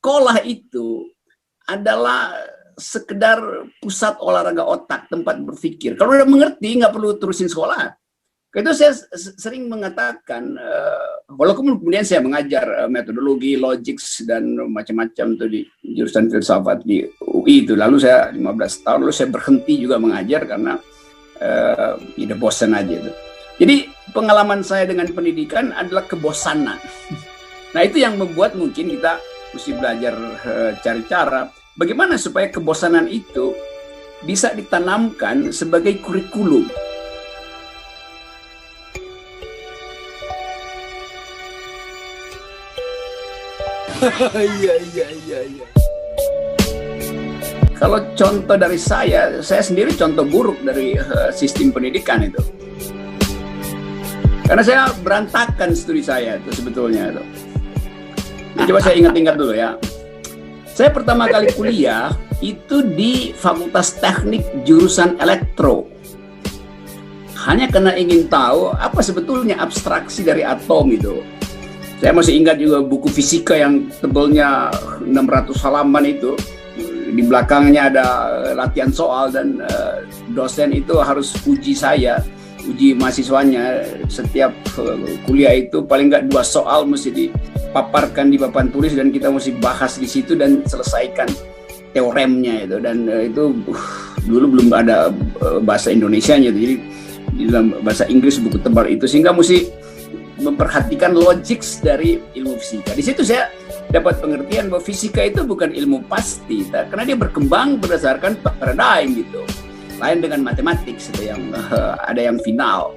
sekolah itu adalah sekedar pusat olahraga otak, tempat berpikir. Kalau udah mengerti, nggak perlu terusin sekolah. Itu saya sering mengatakan, walaupun kemudian saya mengajar metodologi, logik, dan macam-macam tuh di jurusan filsafat di UI itu. Lalu saya 15 tahun, lalu saya berhenti juga mengajar karena udah bosan aja itu. Jadi pengalaman saya dengan pendidikan adalah kebosanan. Nah itu yang membuat mungkin kita mesti belajar cari cara bagaimana supaya kebosanan itu bisa ditanamkan sebagai kurikulum. Iya. Kalau contoh dari saya sendiri contoh buruk dari sistem pendidikan itu. Karena saya berantakan studi saya itu sebetulnya itu. Nah, coba saya ingat-ingat dulu ya. Saya pertama kali kuliah itu di Fakultas Teknik jurusan Elektro. Hanya karena ingin tahu apa sebetulnya abstraksi dari atom itu. Saya masih ingat juga buku fisika yang tebalnya 600 halaman itu. Di belakangnya ada latihan soal dan dosen itu harus uji saya. Uji mahasiswanya setiap kuliah itu paling nggak 2 soal mesti dipaparkan di papan tulis dan kita mesti bahas di situ dan selesaikan teoremnya itu. Dan itu dulu belum ada bahasa Indonesianya, jadi di dalam bahasa Inggris buku tebal itu, sehingga mesti memperhatikan logik dari ilmu fisika. Di situ saya dapat pengertian bahwa fisika itu bukan ilmu pasti, karena dia berkembang berdasarkan paradigm gitu. Lain dengan matematik itu yang ada yang final.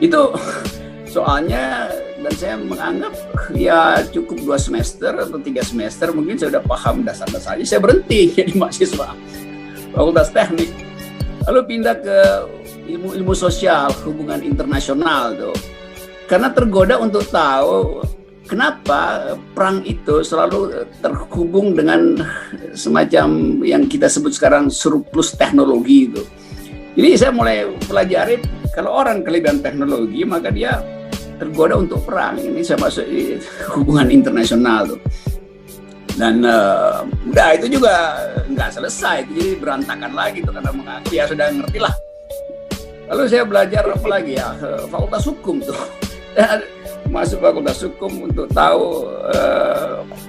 Itu soalnya, dan saya menganggap ya cukup 2 semester atau 3 semester mungkin saya udah paham dasar-dasarnya. Saya berhenti jadi mahasiswa Fakultas Teknik, lalu pindah ke ilmu sosial, hubungan internasional tuh. Karena tergoda untuk tahu kenapa perang itu selalu terhubung dengan semacam yang kita sebut sekarang surplus teknologi itu. Jadi saya mulai pelajari kalau orang kelebihan teknologi maka dia tergoda untuk perang. Ini saya masuk di hubungan internasional tuh. Dan udah itu juga nggak selesai, jadi berantakan lagi tuh karena mengaku ya sudah ngerti lah. Lalu saya belajar apa lagi ya, Fakultas Hukum tuh. Masuk Fakultas Hukum untuk tahu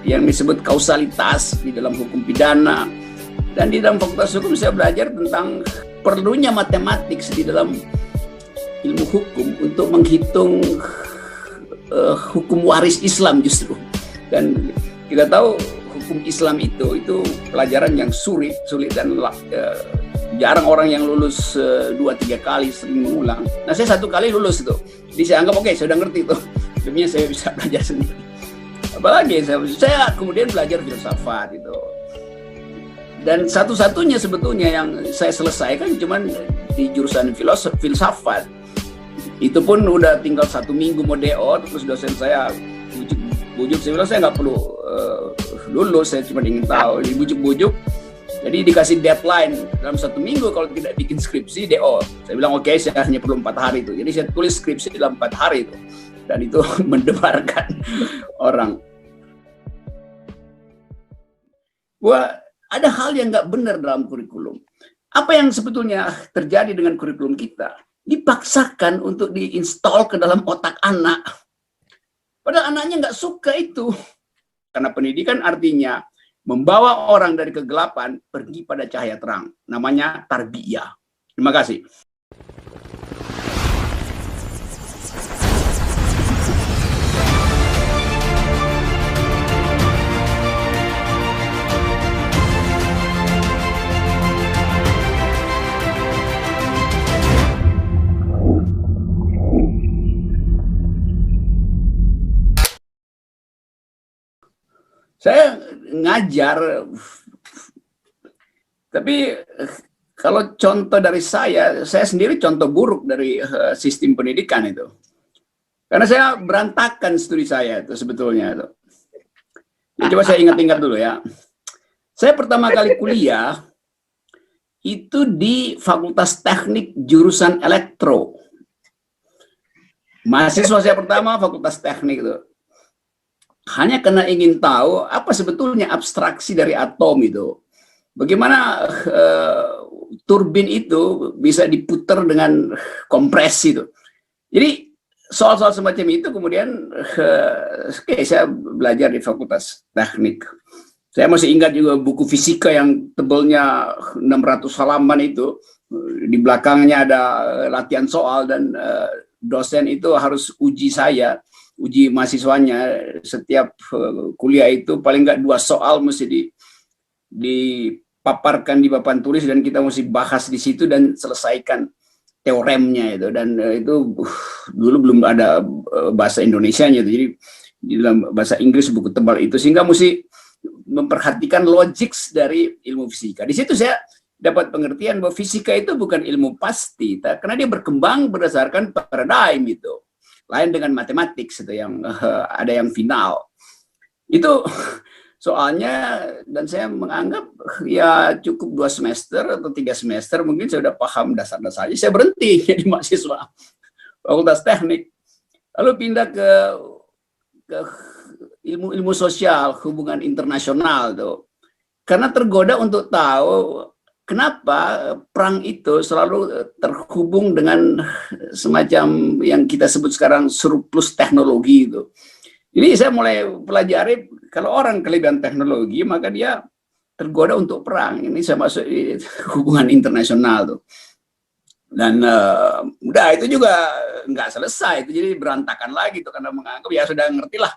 yang disebut kausalitas di dalam hukum pidana. Dan di dalam Fakultas Hukum saya belajar tentang perlunya matematik di dalam ilmu hukum untuk menghitung hukum waris Islam justru. Dan kita tahu hukum Islam itu pelajaran yang sulit dan jarang orang yang lulus 2-3 kali, sering mengulang. Nah saya 1 kali lulus itu, jadi saya anggap oke, saya udah ngerti itu. Demi saya bisa belajar sendiri. Apalagi saya kemudian belajar filsafat itu. Dan satu-satunya sebetulnya yang saya selesaikan cuman di jurusan filsafat. Itu pun udah tinggal 1 minggu mau DO, terus dosen saya bujuk saya bilang saya nggak perlu lulus, saya cuma ingin tahu. Dibujuk-bujuk, jadi dikasih deadline dalam 1 minggu kalau tidak bikin skripsi DO. Saya bilang oke, saya hanya perlu 4 hari itu. Jadi saya tulis skripsi dalam 4 hari itu. Dan itu mendebarkan orang. Wah, ada hal yang nggak benar dalam kurikulum. Apa yang sebetulnya terjadi dengan kurikulum kita? Dipaksakan untuk diinstal ke dalam otak anak. Padahal anaknya nggak suka itu. Karena pendidikan artinya membawa orang dari kegelapan pergi pada cahaya terang. Namanya tarbiyah. Terima kasih. Saya ngajar, tapi kalau contoh dari saya sendiri contoh buruk dari sistem pendidikan itu. Karena saya berantakan studi saya itu sebetulnya itu. Nah, coba saya ingat-ingat dulu ya. Saya pertama kali kuliah itu di Fakultas Teknik jurusan Elektro. Mahasiswa saya pertama Fakultas Teknik itu. hanya karena ingin tahu apa sebetulnya abstraksi dari atom itu. Bagaimana turbin itu bisa diputar dengan kompresi itu. Jadi soal-soal semacam itu kemudian saya belajar di Fakultas Teknik. Saya masih ingat juga buku fisika yang tebalnya 600 halaman itu. Di belakangnya ada latihan soal dan dosen itu harus uji saya, uji mahasiswanya. Setiap kuliah itu paling nggak 2 soal mesti dipaparkan di papan tulis dan kita mesti bahas di situ dan selesaikan teoremnya itu. Dan itu dulu belum ada bahasa Indonesianya itu. Jadi di dalam bahasa Inggris buku tebal itu, sehingga mesti memperhatikan logik dari ilmu fisika. Di situ saya dapat pengertian bahwa fisika itu bukan ilmu pasti, karena dia berkembang berdasarkan paradigm itu. Lain dengan matematik itu yang ada yang final. Itu soalnya, dan saya menganggap ya cukup 2 semester atau 3 semester mungkin saya sudah paham dasar-dasarnya. Saya berhenti jadi mahasiswa Fakultas Teknik, lalu pindah ke ilmu sosial, hubungan internasional tuh. Karena tergoda untuk tahu kenapa perang itu selalu terhubung dengan semacam yang kita sebut sekarang surplus teknologi itu. Jadi saya mulai pelajari kalau orang kelebihan teknologi maka dia tergoda untuk perang. Ini saya masuk di hubungan internasional tuh. Dan udah itu juga nggak selesai itu, jadi berantakan lagi tuh karena menganggap ya sudah ngerti lah.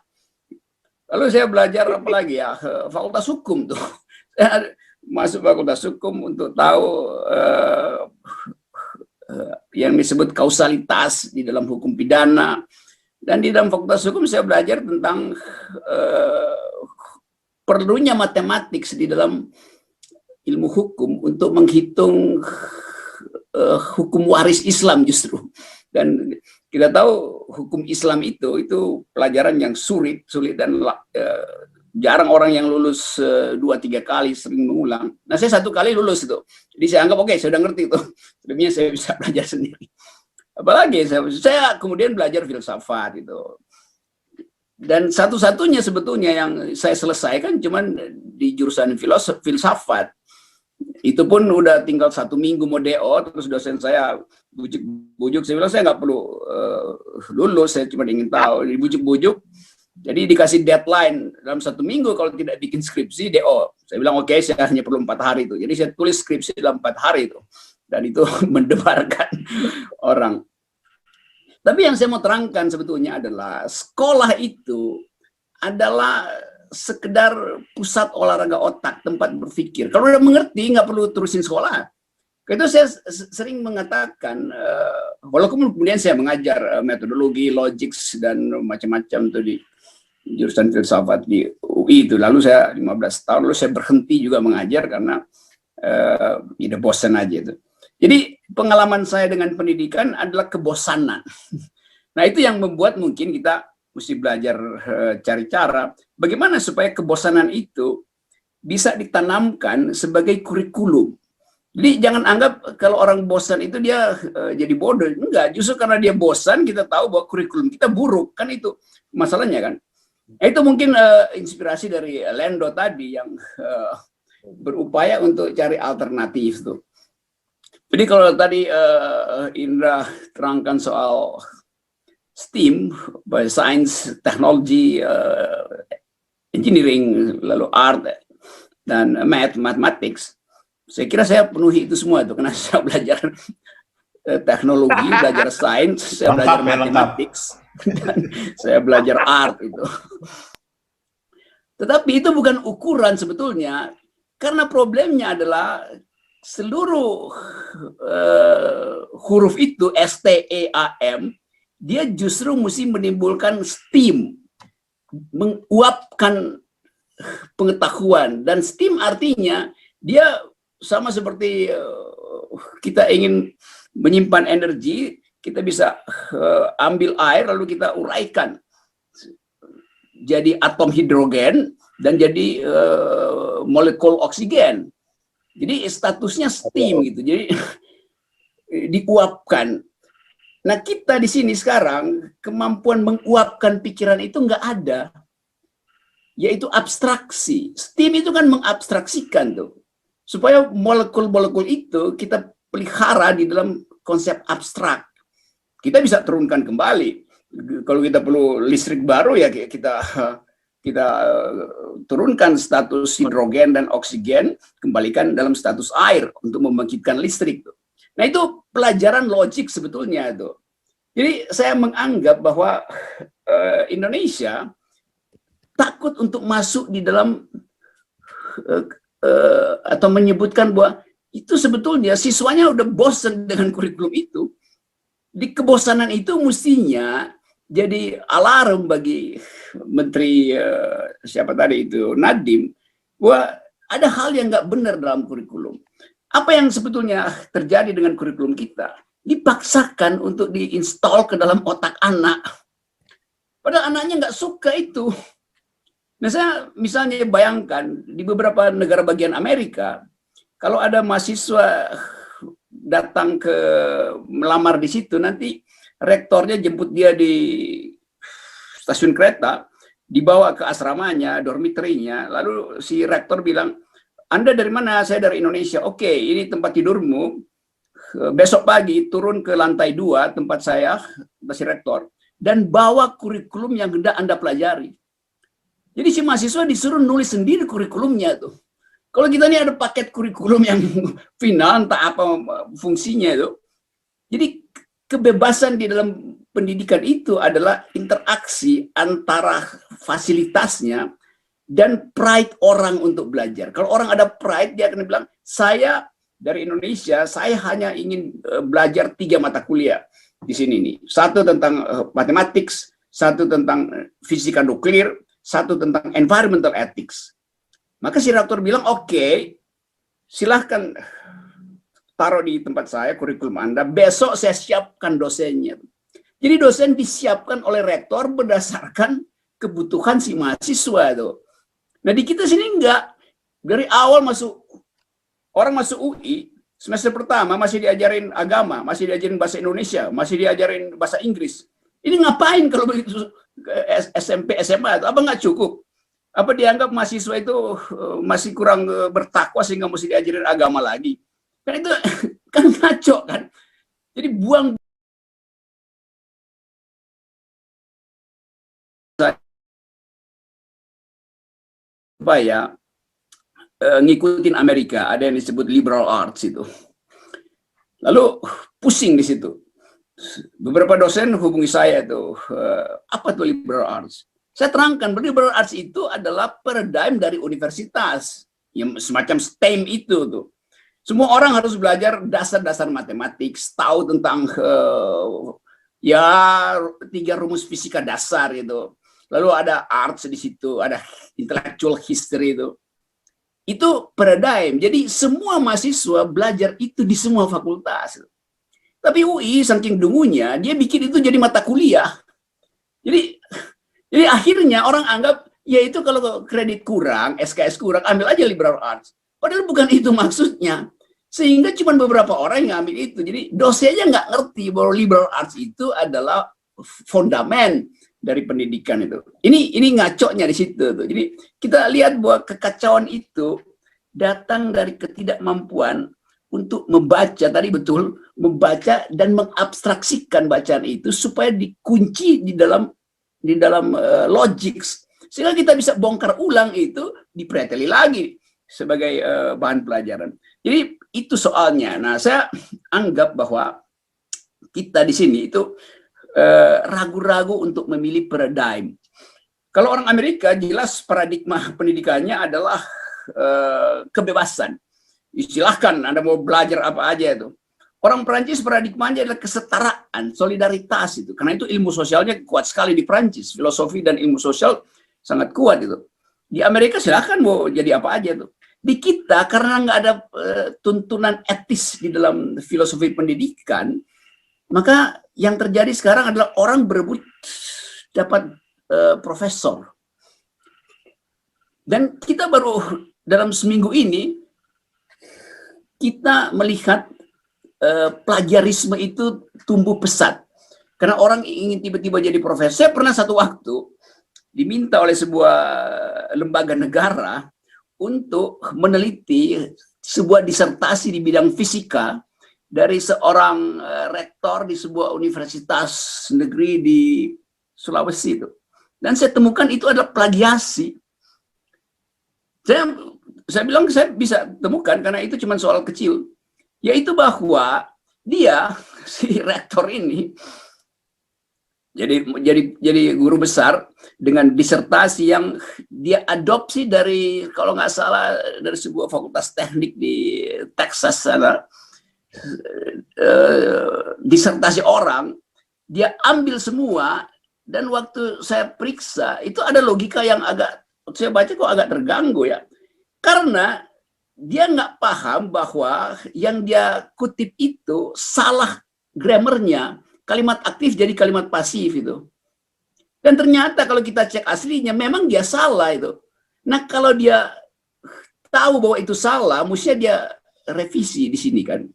Lalu saya belajar apa lagi ya, Fakultas Hukum tuh. Saya masuk Fakultas Hukum untuk tahu yang disebut kausalitas di dalam hukum pidana. Dan di dalam Fakultas Hukum saya belajar tentang perlunya matematik di dalam ilmu hukum untuk menghitung hukum waris Islam justru. Dan kita tahu hukum Islam itu pelajaran yang sulit dan jarang orang yang lulus 2-3 kali, sering mengulang. Nah saya 1 kali lulus itu, jadi saya anggap oke, saya sudah ngerti itu. Selebihnya saya bisa belajar sendiri. Apalagi saya kemudian belajar filsafat itu. Dan satu-satunya sebetulnya yang saya selesaikan cuman di jurusan filsafat. Itu pun udah tinggal 1 minggu mau DO, terus dosen saya bujuk-bujuk, saya bilang saya nggak perlu lulus, saya cuma ingin tahu, dibujuk-bujuk. Jadi dikasih deadline dalam 1 minggu kalau tidak bikin skripsi DO. Saya bilang oke, saya hanya perlu 4 hari itu. Jadi saya tulis skripsi dalam 4 hari itu, dan itu mendebarkan orang. Tapi yang saya mau terangkan sebetulnya adalah sekolah itu adalah sekedar pusat olahraga otak, tempat berpikir. Kalau udah mengerti, nggak perlu terusin sekolah. Itu saya sering mengatakan, walaupun kemudian saya mengajar metodologi, logik, dan macam-macam tuh di jurusan filsafat di UI itu. Lalu saya 15 tahun, lalu saya berhenti juga mengajar karena tidak bosan aja itu. Jadi pengalaman saya dengan pendidikan adalah kebosanan. Nah itu yang membuat mungkin kita mesti belajar cari cara bagaimana supaya kebosanan itu bisa ditanamkan sebagai kurikulum. Jadi jangan anggap kalau orang bosan itu dia jadi bodoh. Enggak, justru karena dia bosan kita tahu bahwa kurikulum kita buruk. Kan itu masalahnya kan. Itu mungkin inspirasi dari Lendo tadi yang berupaya untuk cari alternatif tuh. Jadi kalau tadi Indra terangkan soal STEAM, Science, Technology, Engineering, lalu Art, dan Mathematics, saya kira saya penuhi itu semua itu, karena saya belajar teknologi, belajar Sains, saya belajar Mathematics, dan saya belajar Art itu. Tetapi itu bukan ukuran sebetulnya, karena problemnya adalah seluruh huruf itu STEAM dia justru mesti menimbulkan STEAM, menguapkan pengetahuan. Dan STEAM artinya dia sama seperti kita ingin menyimpan energi, kita bisa ambil air lalu kita uraikan jadi atom hidrogen dan jadi molekul oksigen. Jadi statusnya STEAM gitu. Jadi diuapkan. Nah kita di sini sekarang kemampuan menguapkan pikiran itu nggak ada. yaitu abstraksi. STEAM itu kan mengabstraksikan tuh, supaya molekul-molekul itu kita pelihara di dalam konsep abstrak. Kita bisa turunkan kembali. Kalau kita perlu listrik baru ya kita turunkan status hidrogen dan oksigen, kembalikan dalam status air untuk membangkitkan listrik. Nah itu pelajaran logik sebetulnya itu. Jadi saya menganggap bahwa Indonesia takut untuk masuk di dalam atau menyebutkan bahwa itu sebetulnya siswanya udah bosan dengan kurikulum itu. Di kebosanan itu mestinya jadi alarm bagi Menteri siapa tadi itu, Nadiem, bahwa ada hal yang nggak benar dalam kurikulum. Apa yang sebetulnya terjadi dengan kurikulum kita? Dipaksakan untuk diinstal ke dalam otak anak. Padahal anaknya nggak suka itu. Nah, saya misalnya bayangkan di beberapa negara bagian Amerika, kalau ada mahasiswa datang ke melamar di situ, nanti rektornya jemput dia di stasiun kereta, dibawa ke asramanya, dormitorinya, lalu si rektor bilang, Anda dari mana? Saya dari Indonesia. Oke, ini tempat tidurmu. Besok pagi turun ke lantai 2 tempat saya, si rektor, dan bawa kurikulum yang hendak Anda pelajari. Jadi si mahasiswa disuruh nulis sendiri kurikulumnya tuh. Kalau kita ini ada paket kurikulum yang final, entah apa fungsinya itu. Jadi kebebasan di dalam pendidikan itu adalah interaksi antara fasilitasnya dan pride orang untuk belajar. Kalau orang ada pride, dia akan bilang, saya dari Indonesia, saya hanya ingin belajar 3 mata kuliah di sini nih. 1 tentang matematik, 1 tentang fisika nuklir, 1 tentang environmental ethics. Maka si rektor bilang, oke, silahkan taruh di tempat saya kurikulum Anda, besok saya siapkan dosennya. Jadi dosen disiapkan oleh rektor berdasarkan kebutuhan si mahasiswa itu. Nah di kita sini enggak. Dari awal orang masuk UI, semester pertama masih diajarin agama, masih diajarin bahasa Indonesia, masih diajarin bahasa Inggris. Ini ngapain kalau begitu SMP, SMA itu? Apa nggak cukup? Apa dianggap mahasiswa itu masih kurang bertakwa sehingga mesti diajarin agama lagi? Kan itu kan ngaco kan. Jadi buang supaya ngikutin Amerika, ada yang disebut liberal arts itu. Lalu pusing di situ. Beberapa dosen hubungi saya itu, apa tuh liberal arts? Saya terangkan, liberal arts itu adalah paradigm dari universitas, yang semacam STEM itu tuh. Semua orang harus belajar dasar-dasar matematik, tahu tentang ya 3 rumus fisika dasar itu. Lalu ada arts di situ, ada intellectual history itu. Itu paradigm. Jadi semua mahasiswa belajar itu di semua fakultas. Tapi UI saking dungunya, dia bikin itu jadi mata kuliah. Jadi akhirnya orang anggap, ya itu kalau kredit kurang, SKS kurang, ambil aja liberal arts. Padahal bukan itu maksudnya. Sehingga cuma beberapa orang yang ngambil itu. Jadi dosennya nggak ngerti bahwa liberal arts itu adalah fondamen dari pendidikan itu. Ini ngaconya di situ tuh. Jadi kita lihat bahwa kekacauan itu datang dari ketidakmampuan untuk membaca, tadi betul, membaca dan mengabstraksikan bacaan itu supaya dikunci di dalam logik, sehingga kita bisa bongkar ulang itu, dipreteli lagi sebagai bahan pelajaran. Jadi itu soalnya. Nah, saya anggap bahwa kita di sini itu ragu-ragu untuk memilih paradigm. Kalau orang Amerika jelas paradigma pendidikannya adalah kebebasan. Silahkan Anda mau belajar apa aja itu. Orang Perancis paradigmanya adalah kesetaraan, solidaritas itu. Karena itu ilmu sosialnya kuat sekali di Perancis. Filosofi dan ilmu sosial sangat kuat itu. Di Amerika silahkan mau jadi apa aja itu. Di kita karena nggak ada tuntunan etis di dalam filosofi pendidikan, maka yang terjadi sekarang adalah orang berebut dapat profesor. Dan kita baru dalam seminggu ini kita melihat plagiarisme itu tumbuh pesat. Karena orang ingin tiba-tiba jadi profesor. Saya pernah satu waktu diminta oleh sebuah lembaga negara untuk meneliti sebuah disertasi di bidang fisika dari seorang rektor di sebuah universitas negeri di Sulawesi itu. Dan saya temukan itu adalah plagiasi. Saya bilang saya bisa temukan karena itu cuma soal kecil, yaitu bahwa dia si rektor ini jadi guru besar dengan disertasi yang dia adopsi dari, kalau nggak salah, dari sebuah fakultas teknik di Texas sana. Disertasi orang dia ambil semua, dan waktu saya periksa itu ada logika yang agak, saya baca kok agak terganggu ya, karena dia nggak paham bahwa yang dia kutip itu salah grammarnya, kalimat aktif jadi kalimat pasif itu. Dan ternyata kalau kita cek aslinya memang dia salah itu. Nah, kalau dia tahu bahwa itu salah, mestinya dia revisi di sini kan.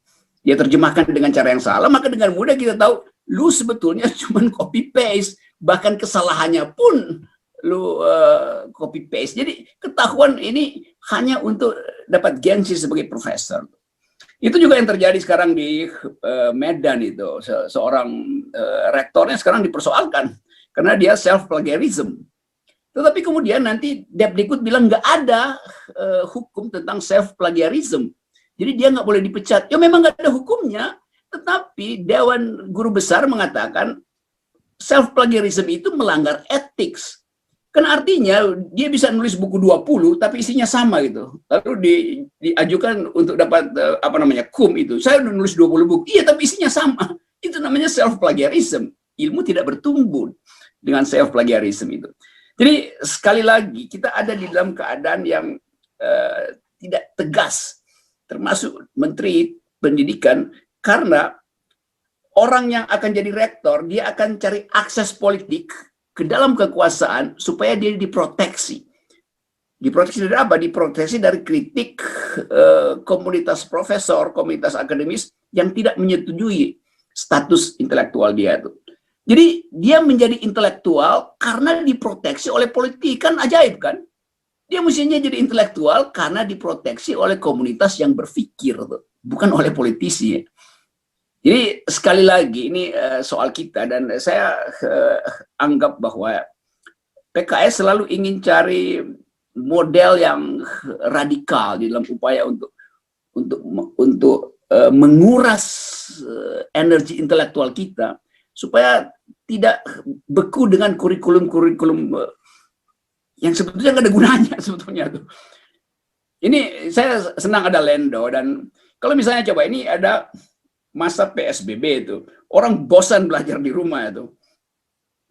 Dia terjemahkan dengan cara yang salah, maka dengan mudah kita tahu lu sebetulnya cuma copy paste, bahkan kesalahannya pun lu copy paste. Jadi ketahuan ini hanya untuk dapat gengsi sebagai profesor. Itu juga yang terjadi sekarang di Medan itu. Seorang rektornya sekarang dipersoalkan karena dia self plagiarism. Tetapi kemudian nanti Depdikbud bilang nggak ada hukum tentang self plagiarism. Jadi dia nggak boleh dipecat. Ya memang nggak ada hukumnya, tetapi Dewan Guru Besar mengatakan self plagiarism itu melanggar ethics. Kan artinya dia bisa nulis buku 20 tapi isinya sama gitu. Lalu diajukan untuk dapat KUM itu. Saya udah nulis 20 buku. Iya, tapi isinya sama. Itu namanya self plagiarism. Ilmu tidak bertumbuh dengan self plagiarism itu. Jadi sekali lagi kita ada di dalam keadaan yang tidak tegas, termasuk Menteri Pendidikan, karena orang yang akan jadi rektor, dia akan cari akses politik ke dalam kekuasaan supaya dia diproteksi. Diproteksi dari apa? Diproteksi dari kritik komunitas profesor, komunitas akademis yang tidak menyetujui status intelektual dia itu. Jadi dia menjadi intelektual karena diproteksi oleh politik, kan ajaib kan? Dia mestinya jadi intelektual karena diproteksi oleh komunitas yang berpikir, bukan oleh politisi. Jadi sekali lagi ini soal kita, dan saya anggap bahwa PKS selalu ingin cari model yang radikal di dalam upaya untuk menguras energi intelektual kita supaya tidak beku dengan kurikulum-kurikulum yang sebetulnya nggak ada gunanya sebetulnya tuh. Ini saya senang ada Lendo, dan kalau misalnya coba ini ada masa PSBB itu, orang bosan belajar di rumah itu.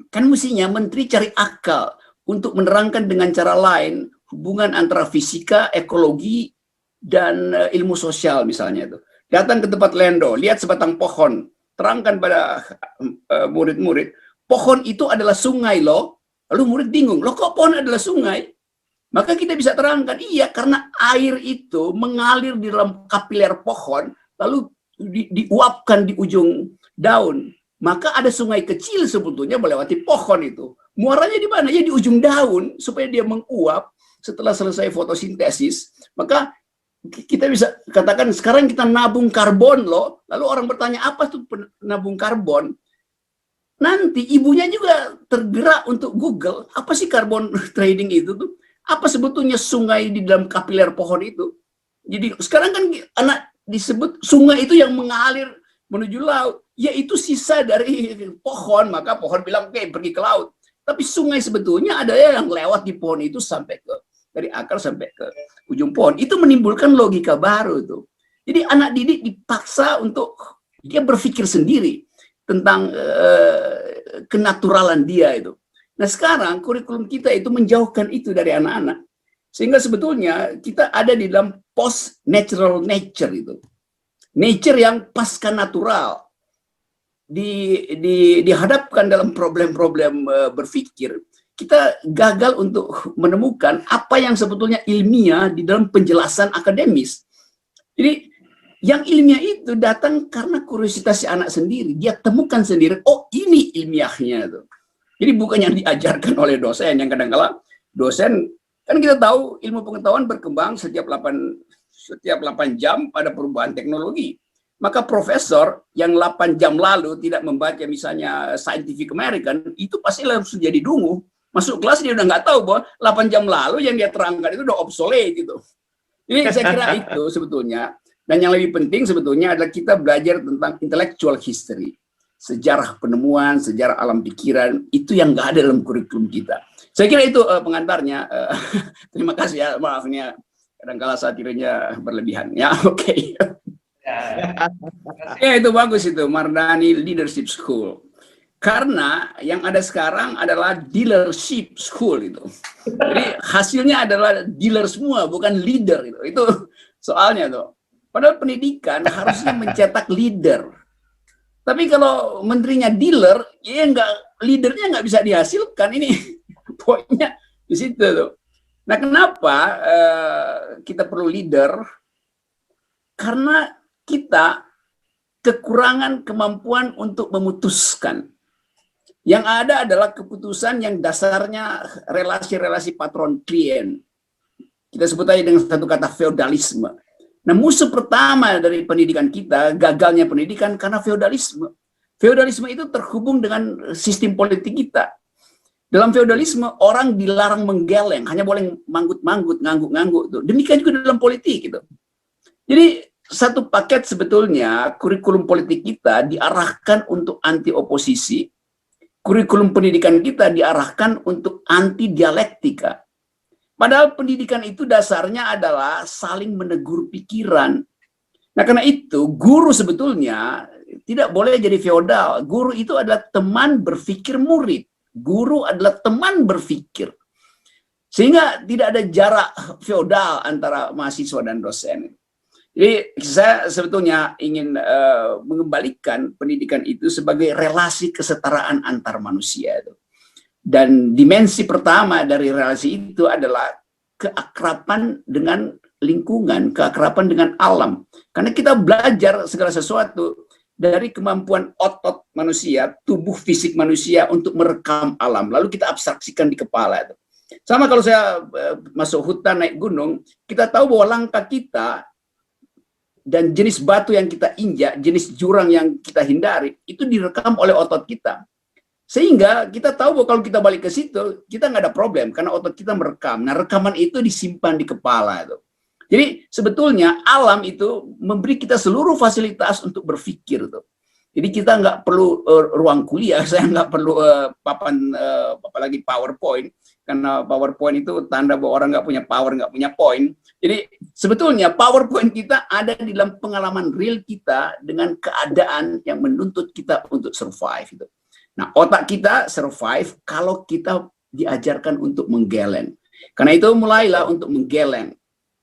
Kan mestinya menteri cari akal untuk menerangkan dengan cara lain hubungan antara fisika, ekologi, dan ilmu sosial misalnya itu. Datang ke tempat Lendo, lihat sebatang pohon, terangkan pada murid-murid, pohon itu adalah sungai loh. Lalu murid bingung, loh kok pohon adalah sungai? Maka kita bisa terangkan, iya karena air itu mengalir di dalam kapiler pohon, lalu diuapkan di ujung daun. Maka ada sungai kecil sebetulnya melewati pohon itu. Muaranya di mana? Ya di ujung daun, supaya dia menguap setelah selesai fotosintesis. Maka kita bisa katakan sekarang kita nabung karbon loh. Lalu orang bertanya, apa tuh nabung karbon? Nanti ibunya juga tergerak untuk Google, apa sih carbon trading itu tuh? Apa sebetulnya sungai di dalam kapiler pohon itu? Jadi sekarang kan anak disebut sungai itu yang mengalir menuju laut, yaitu sisa dari pohon, maka pohon bilang oke, pergi ke laut. Tapi sungai sebetulnya ada yang lewat di pohon itu sampai ke dari akar sampai ke ujung pohon. Itu menimbulkan logika baru tuh. Jadi anak didik dipaksa untuk dia berpikir sendiri tentang kenaturalan dia itu. Nah sekarang kurikulum kita itu menjauhkan itu dari anak-anak. Sehingga sebetulnya kita ada di dalam post natural nature itu. Nature yang pasca natural. Dihadapkan dalam problem-problem berpikir, kita gagal untuk menemukan apa yang sebetulnya ilmiah di dalam penjelasan akademis. Jadi yang ilmiah itu datang karena kuriositas si anak sendiri. Dia temukan sendiri, oh ini ilmiahnya tuh. Jadi bukan yang diajarkan oleh dosen, yang kadang-kala dosen, kan kita tahu ilmu pengetahuan berkembang setiap 8 jam pada perubahan teknologi. Maka profesor yang 8 jam lalu tidak membaca misalnya Scientific American, itu pasti langsung jadi dungu. Masuk kelas dia udah nggak tahu bahwa 8 jam lalu yang dia terangkan itu udah obsolete gitu. Jadi saya kira itu sebetulnya. Dan yang lebih penting sebetulnya adalah kita belajar tentang intellectual history. Sejarah penemuan, sejarah alam pikiran, itu yang nggak ada dalam kurikulum kita. Saya kira itu pengantarnya. Terima kasih ya, maaf ini kadang-kala satirnya berlebihan. Ya, oke. Ya, itu bagus itu, Mardani Leadership School. Karena yang ada sekarang adalah dealership school itu. Jadi hasilnya adalah dealer semua, bukan leader itu. Itu soalnya tuh. Padahal pendidikan harusnya mencetak leader. Tapi kalau menterinya dealer, ya leadernya nggak bisa dihasilkan. Ini poinnya di situ tuh. Nah, kenapa kita perlu leader? Karena kita kekurangan kemampuan untuk memutuskan. Yang ada adalah keputusan yang dasarnya relasi-relasi patron-klien. Kita sebut aja dengan satu kata feodalisme. Nah, musuh pertama dari pendidikan kita, gagalnya pendidikan karena feodalisme. Feodalisme itu terhubung dengan sistem politik kita. Dalam feodalisme, orang dilarang menggeleng, hanya boleh manggut-manggut, ngangguk-ngangguk. Demikian juga dalam politik gitu. Jadi, satu paket sebetulnya kurikulum politik kita diarahkan untuk anti oposisi, kurikulum pendidikan kita diarahkan untuk anti dialektika. Padahal pendidikan itu dasarnya adalah saling menegur pikiran. Nah, karena itu guru sebetulnya tidak boleh jadi feodal. Guru itu adalah teman berpikir murid. Guru adalah teman berpikir. Sehingga tidak ada jarak feodal antara mahasiswa dan dosen. Jadi saya sebetulnya ingin mengembalikan pendidikan itu sebagai relasi kesetaraan antar manusia. Dan dimensi pertama dari relasi itu adalah keakraban dengan lingkungan, keakraban dengan alam. Karena kita belajar segala sesuatu dari kemampuan otot manusia, tubuh fisik manusia untuk merekam alam. Lalu kita abstraksikan di kepala. Sama kalau saya masuk hutan, naik gunung, kita tahu bahwa langkah kita dan jenis batu yang kita injak, jenis jurang yang kita hindari, itu direkam oleh otot kita. Sehingga kita tahu bahwa kalau kita balik ke situ, kita nggak ada problem, karena otot kita merekam. Nah, rekaman itu disimpan di kepala. Itu. Jadi, sebetulnya alam itu memberi kita seluruh fasilitas untuk berpikir. Tuh. Jadi, kita nggak perlu ruang kuliah, saya nggak perlu papan, apalagi PowerPoint, karena PowerPoint itu tanda bahwa orang nggak punya power, nggak punya point. Jadi sebetulnya PowerPoint kita ada di dalam pengalaman real kita dengan keadaan yang menuntut kita untuk survive. Gitu. Nah, otak kita survive kalau kita diajarkan untuk menggeleng. Karena itu mulailah untuk menggeleng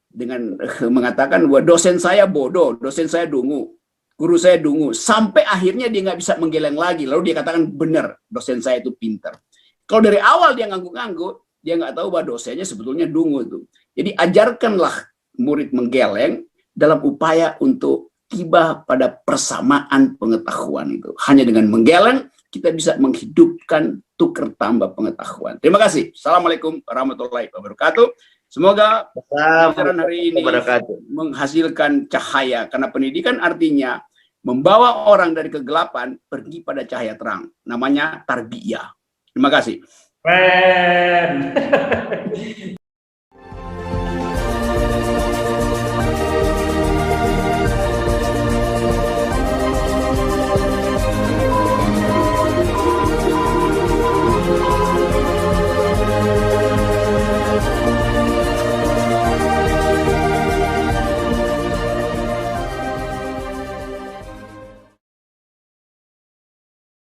dengan mengatakan bahwa dosen saya bodoh, dosen saya dungu, guru saya dungu, sampai akhirnya dia nggak bisa menggeleng lagi. Lalu dia katakan benar, dosen saya itu pintar. Kalau dari awal dia ngangguk-ngangguk, dia nggak tahu bahwa dosennya sebetulnya dungu itu. Jadi ajarkanlah murid menggeleng dalam upaya untuk tiba pada persamaan pengetahuan itu. Hanya dengan menggeleng kita bisa menghidupkan tukar tambah pengetahuan. Terima kasih. Assalamualaikum warahmatullahi wabarakatuh. Semoga pelajaran hari ini menghasilkan cahaya. Karena pendidikan artinya membawa orang dari kegelapan pergi pada cahaya terang. Namanya tarbiyah. Terima kasih. Keren.